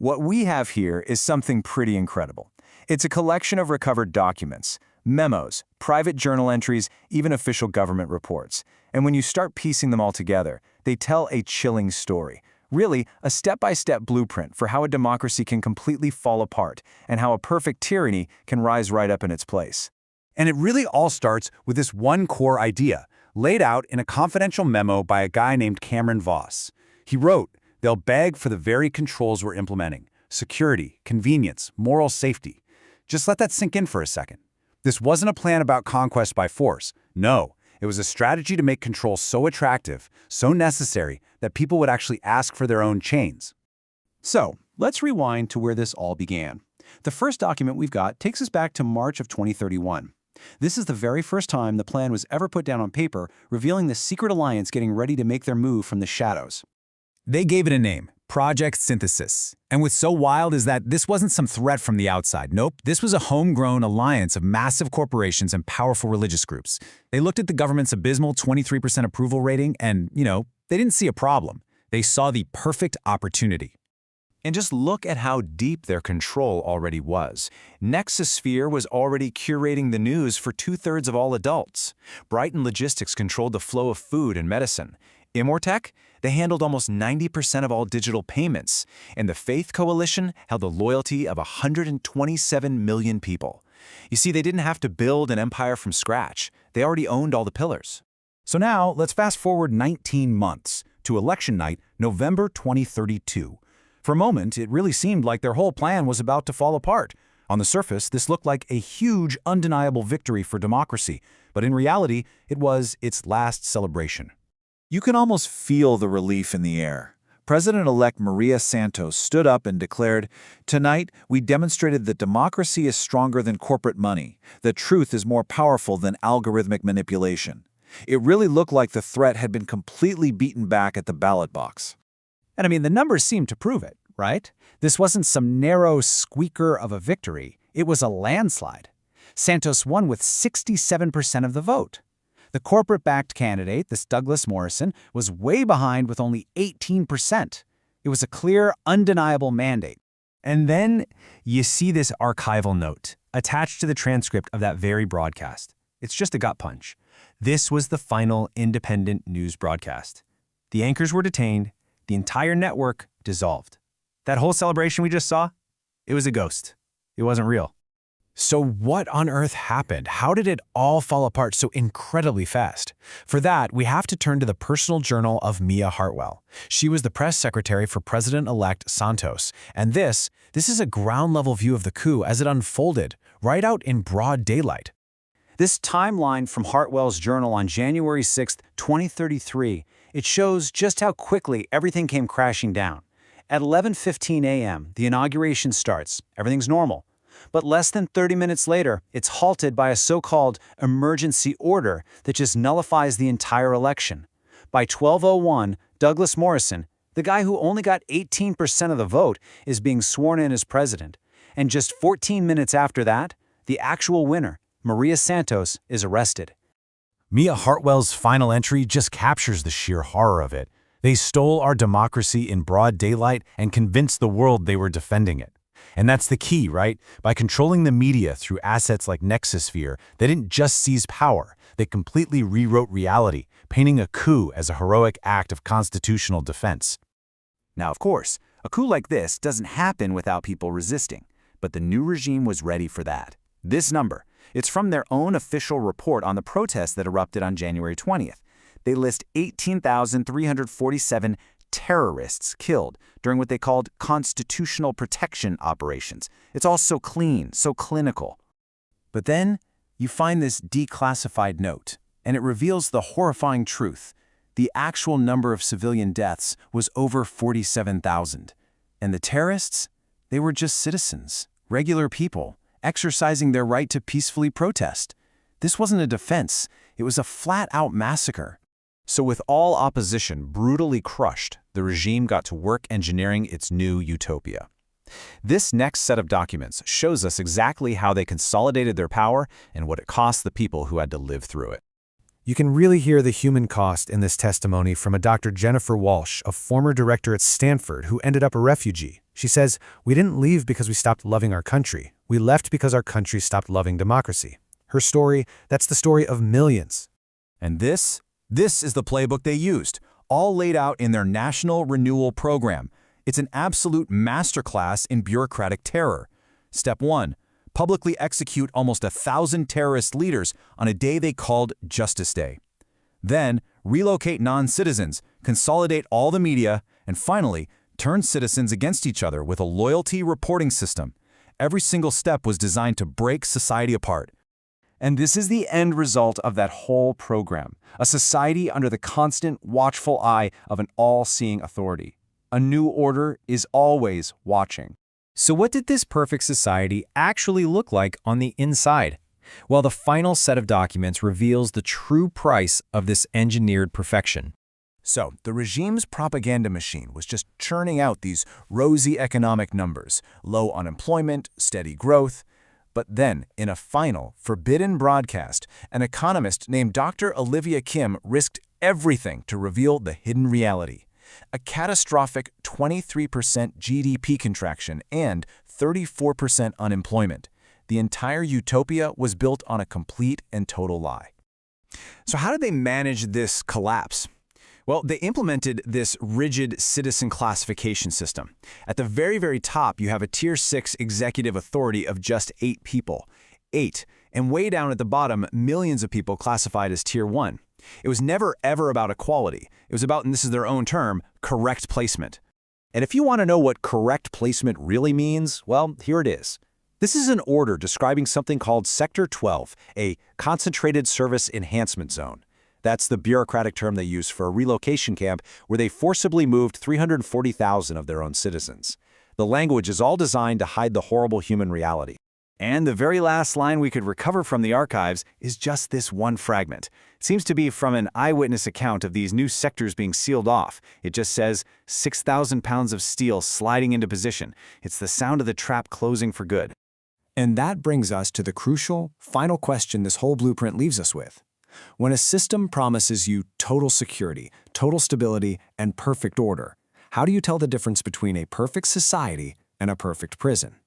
What we have here is something pretty incredible. It's a collection of recovered documents, memos, private journal entries, even official government reports. And when you start piecing them all together, they tell a chilling story. Really, a step-by-step blueprint for how a democracy can completely fall apart and how a perfect tyranny can rise right up in its place. And it really all starts with this one core idea, laid out in a confidential memo by a guy named Cameron Voss. He wrote, "They'll beg for the very controls we're implementing: security, convenience, moral safety." Just let that sink in for a second. This wasn't a plan about conquest by force. No, it was a strategy to make control so attractive, so necessary, that people would actually ask for their own chains. So, let's rewind to where this all began. The first document we've got takes us back to March of 2031. This is the very first time the plan was ever put down on paper, revealing the secret alliance getting ready to make their move from the shadows. They gave it a name, Project Synthesis. And what's so wild is that this wasn't some threat from the outside. Nope, this was a homegrown alliance of massive corporations and powerful religious groups. They looked at the government's abysmal 23% approval rating and, they didn't see a problem. They saw the perfect opportunity. And just look at how deep their control already was. Nexosphere was already curating the news for 2/3 of all adults. Brighton Logistics controlled the flow of food and medicine. Immortech, they handled almost 90% of all digital payments. And the Faith Coalition held the loyalty of 127 million people. You see, they didn't have to build an empire from scratch. They already owned all the pillars. So now, let's fast forward 19 months to election night, November 2032. For a moment, it really seemed like their whole plan was about to fall apart. On the surface, this looked like a huge, undeniable victory for democracy, but in reality, it was its last celebration. You can almost feel the relief in the air. President-elect Maria Santos stood up and declared, "Tonight, we demonstrated that democracy is stronger than corporate money, that truth is more powerful than algorithmic manipulation." It really looked like the threat had been completely beaten back at the ballot box. And the numbers seem to prove it, right? This wasn't some narrow squeaker of a victory. It was a landslide. Santos won with 67% of the vote. The corporate-backed candidate, this Douglas Morrison, was way behind with only 18%. It was a clear, undeniable mandate. And then you see this archival note attached to the transcript of that very broadcast. It's just a gut punch. This was the final independent news broadcast. The anchors were detained, the entire network dissolved. That whole celebration we just saw, it was a ghost. It wasn't real. So what on earth happened? How did it all fall apart so incredibly fast? For that, we have to turn to the personal journal of Mia Hartwell. She was the press secretary for President-elect Santos. And this is a ground-level view of the coup as it unfolded, right out in broad daylight. This timeline from Hartwell's journal on January 6, 2033, it shows just how quickly everything came crashing down. At 11:15 a.m., the inauguration starts. Everything's normal. But less than 30 minutes later, it's halted by a so-called emergency order that just nullifies the entire election. By 12:01, Douglas Morrison, the guy who only got 18% of the vote, is being sworn in as president. And just 14 minutes after that, the actual winner, Maria Santos, is arrested. Mia Hartwell's final entry just captures the sheer horror of it. They stole our democracy in broad daylight and convinced the world they were defending it. And that's the key, right? By controlling the media through assets like Nexosphere, they didn't just seize power, they completely rewrote reality, painting a coup as a heroic act of constitutional defense. Now, of course, a coup like this doesn't happen without people resisting, but the new regime was ready for that. This number, it's from their own official report on the protests that erupted on January 20th. They list 18,347 terrorists killed during what they called constitutional protection operations. It's all so clean, so clinical. But then you find this declassified note, and it reveals the horrifying truth. The actual number of civilian deaths was over 47,000. And the terrorists? They were just citizens, regular people, exercising their right to peacefully protest. This wasn't a defense. It was a flat-out massacre. So with all opposition brutally crushed, the regime got to work engineering its new utopia. This next set of documents shows us exactly how they consolidated their power and what it cost the people who had to live through it. You can really hear the human cost in this testimony from a Dr. Jennifer Walsh, a former director at Stanford who ended up a refugee. She says, "We didn't leave because we stopped loving our country. We left because our country stopped loving democracy." Her story, that's the story of millions. And this is the playbook they used, all laid out in their National Renewal Program. It's an absolute masterclass in bureaucratic terror. Step 1. Publicly execute almost 1,000 terrorist leaders on a day they called Justice Day. Then, relocate non-citizens, consolidate all the media, and finally, turn citizens against each other with a loyalty reporting system. Every single step was designed to break society apart. And this is the end result of that whole program, a society under the constant, watchful eye of an all-seeing authority. A new order is always watching. So what did this perfect society actually look like on the inside? Well, the final set of documents reveals the true price of this engineered perfection. So, the regime's propaganda machine was just churning out these rosy economic numbers, low unemployment, steady growth. But then, in a final, forbidden broadcast, an economist named Dr. Olivia Kim risked everything to reveal the hidden reality. A catastrophic 23% GDP contraction and 34% unemployment. The entire utopia was built on a complete and total lie. So how did they manage this collapse? Well, they implemented this rigid citizen classification system. At the very, very top, you have a Tier 6 executive authority of just 8 people. 8. And way down at the bottom, millions of people classified as Tier 1. It was never, ever about equality. It was about, and this is their own term, correct placement. And if you want to know what correct placement really means, well, here it is. This is an order describing something called Sector 12, a Concentrated Service Enhancement Zone. That's the bureaucratic term they use for a relocation camp where they forcibly moved 340,000 of their own citizens. The language is all designed to hide the horrible human reality. And the very last line we could recover from the archives is just this one fragment. It seems to be from an eyewitness account of these new sectors being sealed off. It just says, 6,000 pounds of steel sliding into position. It's the sound of the trap closing for good. And that brings us to the crucial, final question this whole blueprint leaves us with. When a system promises you total security, total stability, and perfect order, how do you tell the difference between a perfect society and a perfect prison?